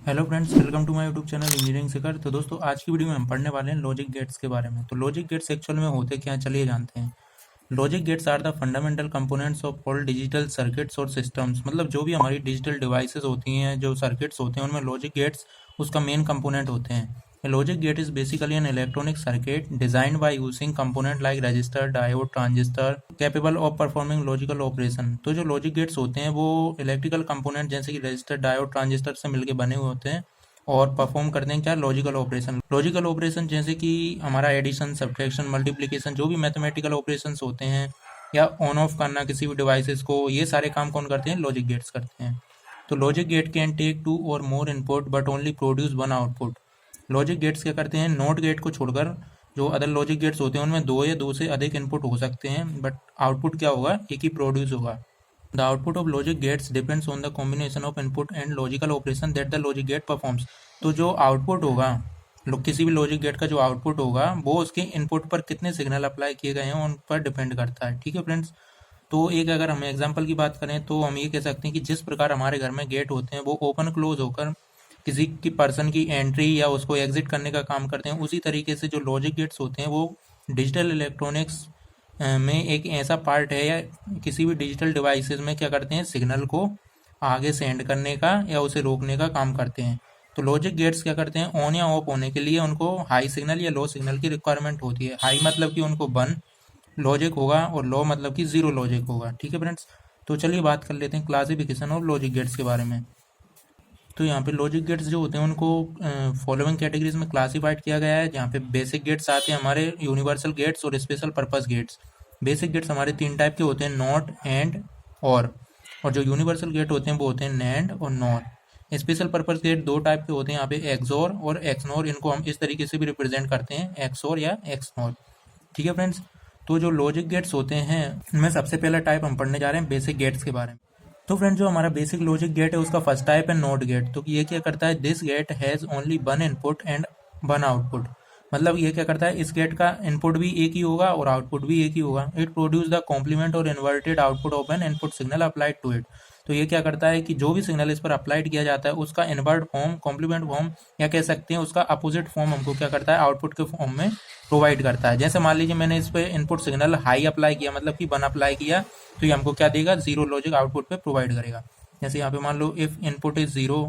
Hello friends, welcome to my YouTube channel engineering Shikhar. तो दोस्तों, आज की वीडियो में हम पढ़ने वाले हैं लॉजिक गेट्स के बारे में। तो लॉजिक गेट्स एक्चुअल में होते क्या हैं, चलिए जानते हैं। Logic gates are the fundamental components of all digital circuits और सिस्टम्स। मतलब जो भी हमारी डिजिटल डिवाइसेस होती हैं, जो सर्किट्स होते हैं, उनमें लॉजिक गेट्स उसका मेन कंपोनेंट होते हैं। A logic gate is basically an electronic circuit designed by using component like resistor, diode, transistor capable of performing logical operation। तो जो लॉजिक गेट्स होते हैं वो इलेक्ट्रिकल कंपोनेंट जैसे कि रजिस्टर, डायोड, ट्रांजिस्टर से मिलके बने हुए होते हैं और परफॉर्म करते हैं क्या, लॉजिकल ऑपरेशन। लॉजिकल ऑपरेशन जैसे कि हमारा एडिशन, सब्ट्रैक्शन, मल्टीप्लिकेशन, जो भी मैथमेटिकल ऑपरेशंस होते हैं, या ऑन ऑफ करना किसी भी डिवाइसेस को, ये सारे काम कौन करते हैं, लॉजिक गेट्स करते हैं। तो logic gate can take two और more input but only produce one output. Logic gates क्या करते हैं, नॉट गेट को छोड़कर जो अदर लॉजिक गेट्स होते हैं उनमें दो या दो से अधिक इनपुट हो सकते हैं, बट आउटपुट क्या होगा, एक ही प्रोड्यूस होगा। The output of logic gates depends on the combination of input and logical operation that the logic gate performs. तो जो आउटपुट होगा, किसी भी लॉजिक गेट का जो आउटपुट होगा वो उसके इनपुट पर कितने सिग्नल अप्लाई किए गए हैं उन पर डिपेंड करता है। ठीक है फ्रेंड्स। तो एक अगर हम एग्जांपल की बात करें तो हम ये कह सकते हैं कि जिस प्रकार हमारे घर में गेट होते हैं वो ओपन क्लोज होकर किसी की पर्सन की एंट्री या उसको एग्जिट करने का काम करते हैं, उसी तरीके से जो लॉजिक गेट्स होते हैं वो डिजिटल इलेक्ट्रॉनिक्स में एक ऐसा पार्ट है, या किसी भी डिजिटल डिवाइसेस में क्या करते हैं, सिग्नल को आगे सेंड करने का या उसे रोकने का काम करते हैं। तो लॉजिक गेट्स क्या करते हैं, ऑन या ऑफ होने के लिए उनको हाई सिग्नल या लो सिग्नल की रिक्वायरमेंट होती है। हाई मतलब कि उनको 1 लॉजिक होगा और लो मतलब कि 0 लॉजिक होगा। ठीक है फ्रेंड्स। तो चलिए बात कर लेते हैं क्लासिफिकेशन ऑफ लॉजिक गेट्स के बारे में। तो यहाँ पे लॉजिक गेट्स जो होते हैं उनको फॉलोइंग कैटेगरीज में क्लासिफाइड किया गया है, जहाँ पे बेसिक गेट्स आते हैं हमारे, यूनिवर्सल गेट्स और special purpose gates. Basic gates हमारे 3 टाइप के होते हैं, नॉट, एंड, और जो यूनिवर्सल गेट होते हैं वो होते हैं नैंड और NOR. Special purpose gate 2 type के होते हैं यहाँ पे, एक्सोर और एक्सनोर। इनको हम इस तरीके से भी रिप्रेजेंट करते हैं, एक्सोर या एक्सनोर। ठीक है फ्रेंड्स। तो जो लॉजिक गेट्स होते हैं उनमें सबसे पहला टाइप हम पढ़ने जा रहे हैं बेसिक गेट्स के बारे में। तो फ्रेंड, जो हमारा बेसिक लॉजिक गेट है उसका फर्स्ट टाइप है नॉट गेट। तो ये क्या करता है, this gate has only 1 input and 1 output. मतलब ये क्या करता है, इस गेट का इनपुट भी एक ही होगा और आउटपुट भी एक ही होगा। इट प्रोड्यूस द कॉम्प्लीमेंट और inverted output of an input signal applied to it. तो ये क्या करता है कि जो भी सिग्नल इस पर अप्लाइड किया जाता है उसका इन्वर्ट फॉर्म, कॉम्प्लीमेंट फॉर्म, या कह सकते हैं उसका अपोजिट फॉर्म हमको क्या करता है, आउटपुट के फॉर्म में प्रोवाइड करता है। जैसे मान लीजिए मैंने इस पे इनपुट सिग्नल हाई अप्लाई किया, मतलब कि 1 अप्लाई किया, तो ये हमको क्या देगा, 0 लॉजिक आउटपुट पे प्रोवाइड करेगा। जैसे यहाँ पे मान लो if input is 0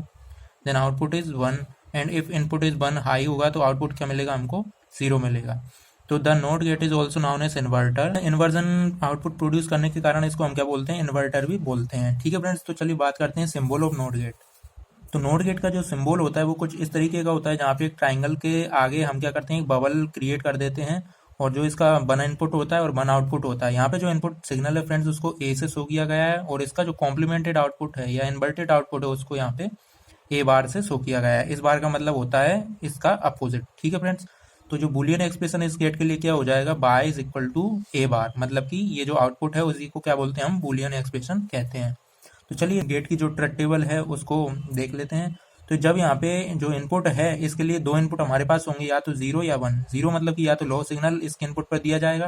then output is 1, and if input is 1 high होगा तो आउटपुट क्या मिलेगा, हमको 0 मिलेगा। तो the not gate is also known as inverter. Inversion output produce करने के कारण इसको हम क्या बोलते हैं, इन्वर्टर भी बोलते हैं। ठीक है फ्रेंड्स। तो चलिए बात करते हैं सिंबल ऑफ नॉट गेट। तो नॉट गेट का जो सिंबल होता है वो कुछ इस तरीके का होता है, जहाँ पे एक ट्राइंगल के आगे हम क्या करते हैं, एक बबल क्रिएट कर देते हैं, और जो इसका 1 इनपुट होता है और 1 आउटपुट होता है। यहाँ पे जो इनपुट सिग्नल है फ्रेंड्स उसको ए से शो किया गया है, और इसका जो कॉम्प्लीमेंटेड आउटपुट है या इन्वर्टेड आउटपुट है उसको यहाँ पे ए बार से शो किया गया है। इस बार का मतलब होता है इसका अपोजिट। ठीक है फ्रेंड्स। तो जो बुलियन एक्सप्रेशन इस गेट के लिए क्या हो जाएगा, बाय इज इक्वल टू ए बार। मतलब कि ये जो आउटपुट है उसी को क्या बोलते हैं, हम बुलियन एक्सप्रेशन कहते हैं। तो चलिए गेट की जो ट्रुथ टेबल है उसको देख लेते हैं। तो जब यहाँ पे जो इनपुट है इसके लिए 2 इनपुट हमारे पास होंगे, या तो 0 या 1। 0 मतलब कि या तो लो सिग्नल इसके इनपुट पर दिया जाएगा,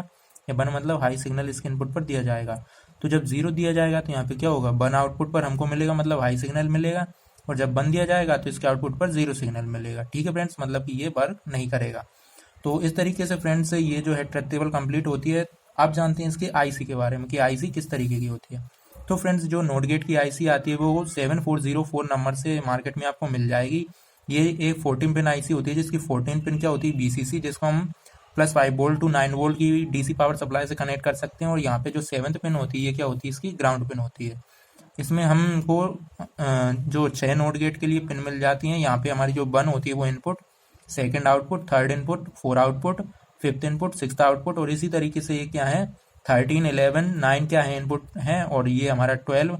या 1 मतलब हाई सिग्नल इसके इनपुट पर दिया जाएगा। तो जब 0 दिया जाएगा तो यहाँ पे क्या होगा, 1 आउटपुट पर हमको मिलेगा, मतलब हाई सिग्नल मिलेगा, और जब 1 दिया जाएगा तो इसके आउटपुट पर 0 सिग्नल मिलेगा। ठीक है फ्रेंड्स। मतलब कि ये वर्क नहीं करेगा। तो इस तरीके से फ्रेंड्स ये जो है ट्रुथ टेबल कंप्लीट होती है। आप जानते हैं इसके आईसी के बारे में कि आईसी किस तरीके की होती है। तो फ्रेंड्स, जो नॉट गेट की आईसी आती है वो 7404 नंबर से मार्केट में आपको मिल जाएगी। ये एक 14 पिन आईसी होती है, जिसकी 14 पिन क्या होती है, बीसीसी, जिसको हम +5 वोल्ट टू 9 वोल्ट की डीसी पावर सप्लाई से कनेक्ट कर सकते हैं। और यहाँ पे जो 7th पिन होती है ये क्या होती है, इसकी ग्राउंड पिन होती है। इसमें हमको जो 6 नोट गेट के लिए पिन मिल जाती हैं। यहाँ पे हमारी जो 1 होती है वो input, second output, third input, 4 output, 5th input, 6th output, और इसी तरीके से ये क्या है, 13, 11, 9 क्या है, इनपुट है, और ये हमारा 12,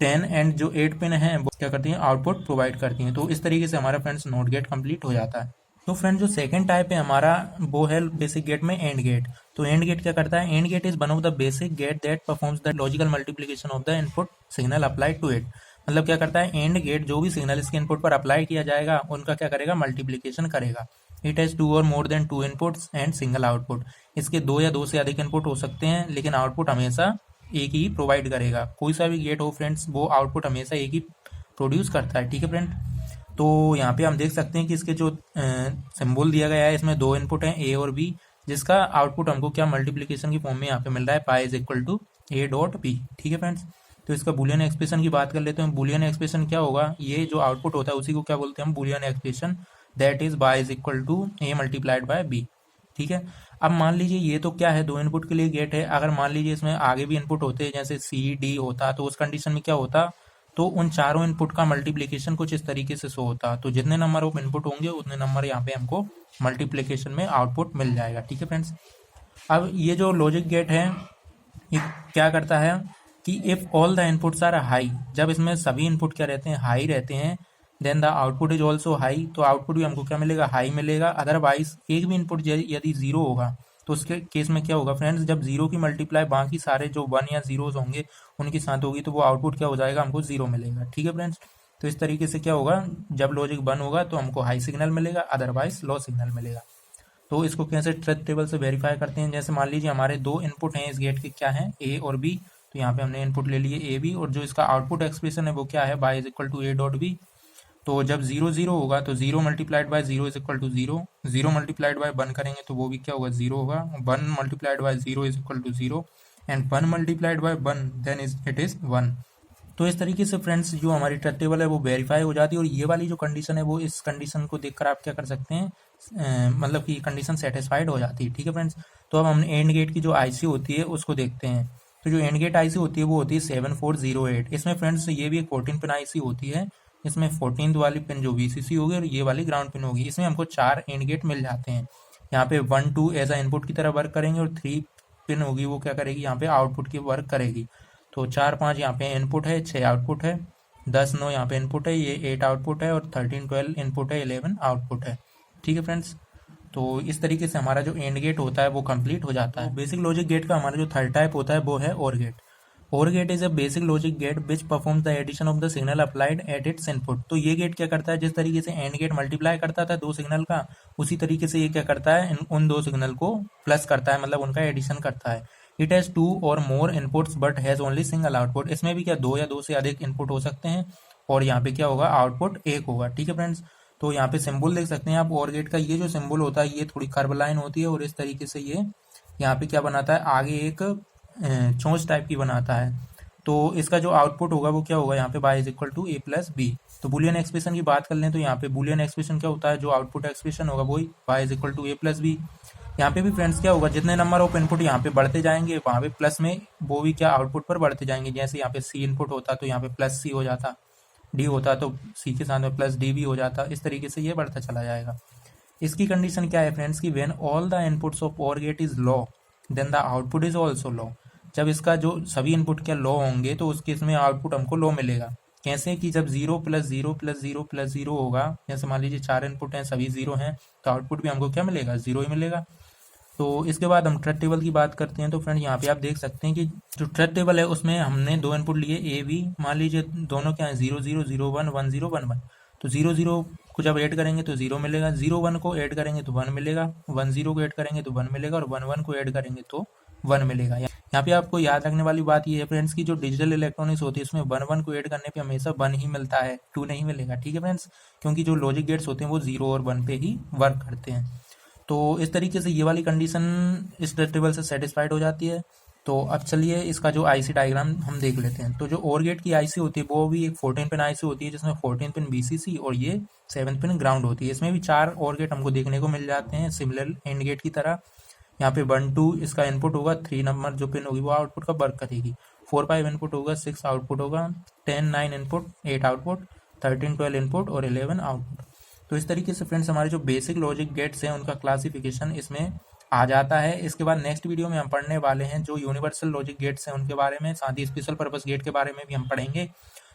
10 एंड जो 8 पिन है वो क्या करती हैं, आउटपुट प्रोवाइड करती हैं। तो इस तरीके से हमारा फ्रेंड्स नोट गेट कंप्लीट हो जाता है। तो फ्रेंड्स, जो सेकंड टाइप है हमारा वो है बेसिक गेट में एंड गेट। तो एंड गेट क्या करता है, AND gate is one of the basic gate that performs the logical multiplication of the input signal applied to it. मतलब क्या करता है, एंड गेट जो भी सिग्नल इसके इनपुट पर अप्लाई किया जाएगा उनका क्या करेगा, मल्टीप्लिकेशन करेगा। इट हैज 2 और more than 2 inputs and single output. इसके 2 या 2 से अधिक इनपुट हो सकते हैं, लेकिन आउटपुट हमेशा एक ही प्रोवाइड करेगा। कोई सा भी गेट हो फ्रेंड्स, वो आउटपुट हमेशा एक ही प्रोड्यूस करता है। ठीक है फ्रेंड। तो यहाँ पे हम देख सकते हैं कि इसके जो सिंबल दिया गया है इसमें दो इनपुट हैं ए और बी, जिसका आउटपुट हमको क्या मल्टीप्लिकेशन की फॉर्म में यहाँ पे मिल रहा है Y is equal to A dot B. ठीक है फ्रेंड्स, तो इसका बुलियन एक्सप्रेशन की बात कर लेते हैं। बुलियन एक्सप्रेशन क्या होगा, ये जो आउटपुट होता है उसी को क्या बोलते हैं हम, Boolean expression, that is Y is equal to A multiplied by B. ठीक है, अब मान लीजिए ये तो क्या है, दो इनपुट के लिए गेट है। अगर मान लीजिए इसमें आगे भी इनपुट होते हैं जैसे सी डी होता, तो उस कंडीशन में क्या होता, तो उन चारों इनपुट का मल्टीप्लिकेशन कुछ इस तरीके से शो होता। तो जितने नंबर ऑफ इनपुट होंगे उतने नंबर यहाँ पे हमको मल्टीप्लिकेशन में आउटपुट मिल जाएगा। ठीक है फ्रेंड्स, अब ये जो लॉजिक गेट है ये क्या करता है कि if all the inputs are high, जब इसमें सभी इनपुट क्या रहते हैं, हाई रहते हैं, then the output is also high, तो आउटपुट भी हमको क्या मिलेगा, हाई मिलेगा। अदरवाइज एक भी इनपुट यदि जीरो होगा तो उसके केस में क्या होगा फ्रेंड्स, जब जीरो की मल्टीप्लाई बाकी सारे जो वन या जीरोज होंगे उनके साथ होगी तो वो आउटपुट क्या हो जाएगा, हमको जीरो मिलेगा। ठीक है फ्रेंड्स, तो इस तरीके से क्या होगा, जब लॉजिक वन होगा तो हमको हाई सिग्नल मिलेगा, अदरवाइज लो सिग्नल मिलेगा। तो इसको कैसे ट्रुथ टेबल से वेरीफाई करते हैं, जैसे मान लीजिए हमारे दो इनपुट हैं इस गेट के, क्या है, ए और बी। तो यहाँ पे हमने इनपुट ले लिए ए बी, और जो इसका आउटपुट एक्सप्रेशन है वो क्या है, Y is equal to A dot B. तो जब जीरो जीरो होगा तो zero multiplied by zero is equal to zero, zero multiplied by one करेंगे तो वो भी क्या होगा, जीरो होगा। One multiplied by zero is equal to zero, and one multiplied by one then it is one. तो इस तरीके से फ्रेंड्स जो हमारी ट्रुथ टेबल है वो वेरीफाई हो जाती है। और ये वाली जो कंडीशन है वो, इस कंडीशन को देखकर आप क्या कर सकते हैं, मतलब कि कंडीशन सेटिस्फाइड हो जाती है। ठीक है फ्रेंड्स, तो अब हमने एंड गेट की जो आईसी होती है उसको देखते हैं। तो जो एंड गेट आईसी होती है वो होती है 7408। इसमें फ्रेंड्स ये भी एक 14 पिन आईसी होती है। इसमें 14th वाली पिन जो वीसीसी होगी और ये वाली ग्राउंड पिन होगी। इसमें हमको 4 एंड गेट मिल जाते हैं। यहाँ पे 1 2 एज अ इनपुट की तरह वर्क करेंगे, और 3 पिन होगी वो क्या करेगी, यहाँ पे आउटपुट की वर्क करेगी। तो 4 5 यहाँ पे इनपुट है, 6 आउटपुट है, 10 9 यहाँ पे इनपुट है, ये 8 आउटपुट है, और 13 12 इनपुट है, 11 आउटपुट है। ठीक है फ्रेंड्स, तो इस तरीके से हमारा जो एंड गेट होता है वो कंप्लीट हो जाता है। बेसिक लॉजिक गेट का हमारा जो थर्ड टाइप होता है वो है OR gate. OR gate is a basic logic gate which performs the addition of the signal applied at its input. तो ये गेट क्या करता है, जिस तरीके से एंड गेट मल्टीप्लाई करता था दो सिग्नल का, उसी तरीके से ये क्या करता है, उन दो सिग्नल को प्लस करता है, मतलब उनका एडिशन करता है। इट हैज 2 और more inputs but has only single output. इसमें भी क्या दो या दो से अधिक इनपुट हो सकते हैं, और यहाँ पे क्या होगा, आउटपुट एक होगा। ठीक है फ्रेंड्स, तो यहाँ पे सिंबल देख सकते हैं आप, OR गेट का ये जो सिंबल होता है ये थोड़ी कर्व लाइन होती है, और इस तरीके से ये यहाँ पे क्या बनाता है, आगे एक चोंच टाइप की बनाता है। तो इसका जो आउटपुट होगा वो क्या होगा, यहाँ पे Y is equal to A plus B. तो बुलियन एक्सप्रेशन की बात कर लें तो यहाँ पे बुलियन एक्सप्रेशन क्या होता है, जो आउटपुट एक्सप्रेशन होगा वही Y is equal to A plus B. यहाँ पे भी फ्रेंड्स क्या होगा, जितने नंबर ऑफ इनपुट यहाँ पे बढ़ते जाएंगे वहाँ पे प्लस में वो भी क्या आउटपुट पर बढ़ते जाएंगे। जैसे यहाँ पे सी इनपुट होता तो यहाँ पे प्लस सी हो जाता, डी होता तो सी के साथ में प्लस डी भी हो जाता। इस तरीके से ये बढ़ता चला जाएगा। इसकी कंडीशन क्या है फ्रेंड्स की, when all the inputs of OR gate is low then the output is also low. जब इसका जो सभी इनपुट क्या लो होंगे तो उसके इसमें आउटपुट हमको लो मिलेगा। कैसे कि जब 0 प्लस 0 प्लस 0 प्लस 0 होगा, जैसे मान लीजिए 4 इनपुट हैं सभी 0 हैं, तो आउटपुट भी हमको क्या मिलेगा, 0 ही मिलेगा। तो इसके बाद हम ट्रुथ टेबल की बात करते हैं। तो फ्रेंड यहाँ पे आप देख सकते हैं कि जो ट्रुथ टेबल है उसमें हमने दो इनपुट लिए ए बी, मान लीजिए दोनों क्या है 0 0 0 1 1 0 1 1। तो 0 0 को जब ऐड करेंगे तो 0 मिलेगा, 0 1 को ऐड करेंगे तो 1 मिलेगा, 1 0 को ऐड करेंगे तो 1 मिलेगा, और 1 1 को ऐड करेंगे तो 1 मिलेगा। यहाँ पे आपको याद रखने वाली बात ये है फ्रेंड्स की जो डिजिटल इलेक्ट्रॉनिक्स होती है उसमें 1 1 को ऐड करने पे हमेशा 1 ही मिलता है, 2 नहीं मिलेगा। ठीक है फ्रेंड्स, क्योंकि जो लॉजिक गेट्स होते हैं वो 0 और 1 पे ही वर्क करते हैं। तो इस तरीके से ये वाली कंडीशन इस ट्रुथ टेबल से सेटिस्फाइड हो जाती है। तो अब चलिए इसका जो आईसी डायग्राम हम देख लेते हैं। तो जो OR गेट की आईसी होती है वो भी एक 14 पिन आईसी होती है, जिसमें 14 पिन BCC और ये 7 पिन ग्राउंड होती है। इसमें भी 4 OR गेट हमको देखने को मिल जाते हैं सिमिलर एंड गेट की तरह। यहाँ पे 1 2 इसका इनपुट होगा, 3 नंबर जो पिन होगी वो आउटपुट का वर्क करेगी, 4 5 इनपुट होगा, 6 आउटपुट होगा, 10 9 इनपुट, 8 आउटपुट, 13 12 इनपुट और 11 आउटपुट। तो इस तरीके से फ्रेंड्स हमारे जो बेसिक लॉजिक गेट्स हैं उनका क्लासिफिकेशन इसमें आ जाता है। इसके बाद नेक्स्ट वीडियो में हम पढ़ने वाले हैं जो यूनिवर्सल लॉजिक गेट्स हैं उनके बारे में, साथ ही स्पेशल पर्पस गेट के बारे में भी हम पढ़ेंगे।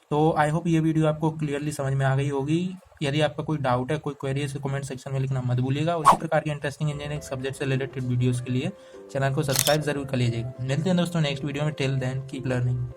तो आई होप ये वीडियो आपको क्लियरली समझ में आ गई होगी। यदि आपका कोई डाउट है, कोई क्वेरी है, तो कमेंट सेक्शन में लिखना मत भूलिएगा। उसी प्रकार के इंटरेस्टिंग इंजीनियरिंग सब्जेक्ट से रिलेटेड वीडियोस के लिए चैनल को सब्सक्राइब जरूर कर लीजिएगा। मिलते हैं दोस्तों नेक्स्ट वीडियो में। Till then keep learning.